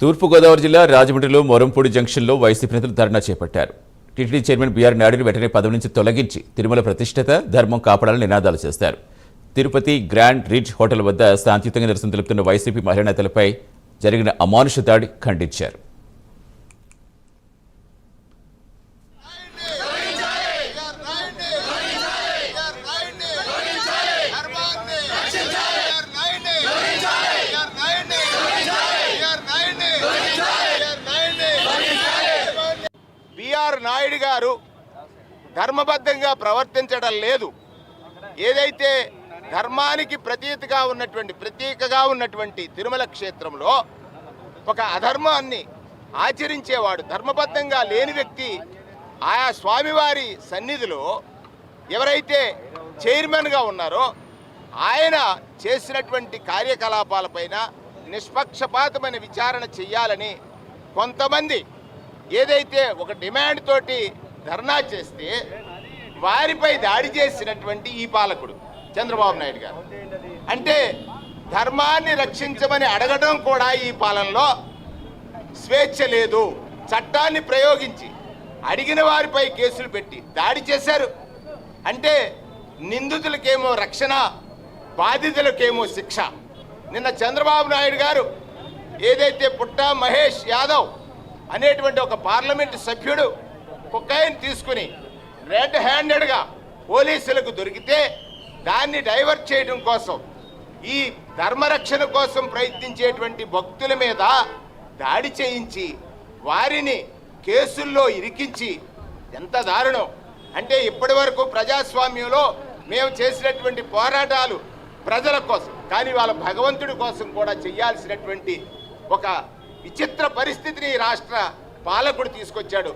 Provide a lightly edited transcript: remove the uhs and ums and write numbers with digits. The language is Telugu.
తూర్పుగోదావరి జిల్లా రాజమండ్రిలో మొరంపూడి జంక్షన్లో వైసీపీ నేతలు ధర్నా చేపట్టారు. టీటీడీ చైర్మన్ బీఆర్ నాయుడుని వెంటనే పదవి నుంచి తొలగించి తిరుమల ప్రతిష్టత, ధర్మం కాపాడాలని నినాదాలు చేశారు. తిరుపతి గ్రాండ్ రిడ్జ్ హోటల్ వద్ద శాంతియుతంగా నిరసన తెలుపుతున్న వైసీపీ మహిళా నేతలపై జరిగిన అమానుష దాడి ఖండించారు. బీఆర్ నాయుడు గారు ధర్మబద్ధంగా ప్రవర్తించడం లేదు. ఏదైతే ధర్మానికి ప్రతీకగా ఉన్నటువంటి తిరుమల క్షేత్రంలో ఒక అధర్మాన్ని ఆచరించేవాడు, ధర్మబద్ధంగా లేని వ్యక్తి ఆయా స్వామివారి సన్నిధిలో ఎవరైతే చైర్మన్గా ఉన్నారో ఆయన చేసినటువంటి కార్యకలాపాలపైన నిష్పక్షపాతమైన విచారణ చేయాలని కొంతమంది ఏదైతే ఒక డిమాండ్ తోటి ధర్నా చేస్తే వారిపై దాడి చేసినటువంటి ఈ పాలకుడు చంద్రబాబు నాయుడు గారు, అంటే ధర్మాన్ని రక్షించమని అడగడం కూడా ఈ పాలనలో స్వేచ్ఛ లేదు. చట్టాన్ని ప్రయోగించి అడిగిన వారిపై కేసులు పెట్టి దాడి చేశారు. అంటే నిందితులకేమో రక్షణ, బాధితులకేమో శిక్ష. నిన్న చంద్రబాబు నాయుడు గారు ఏదైతే పుట్టా మహేష్ యాదవ్ అనేటువంటి ఒక పార్లమెంటు సభ్యుడు కొకైన్ తీసుకుని రెడ్ హ్యాండెడ్గా పోలీసులకు దొరికితే దాన్ని డైవర్ట్ చేయడం కోసం, ఈ ధర్మరక్షణ కోసం ప్రయత్నించేటువంటి భక్తుల మీద దాడి చేయించి వారిని కేసుల్లో ఇరికించి ఎంత దారుణం. అంటే ఇప్పటి వరకు ప్రజాస్వామ్యంలో మేము చేసినటువంటి పోరాటాలు ప్రజల కోసం, కానీ వాళ్ళ భగవంతుడి కోసం కూడా చేయాల్సినటువంటి ఒక విచిత్ర పరిస్థితిని రాష్ట్ర పాలకుడు తీసుకొచ్చాడు.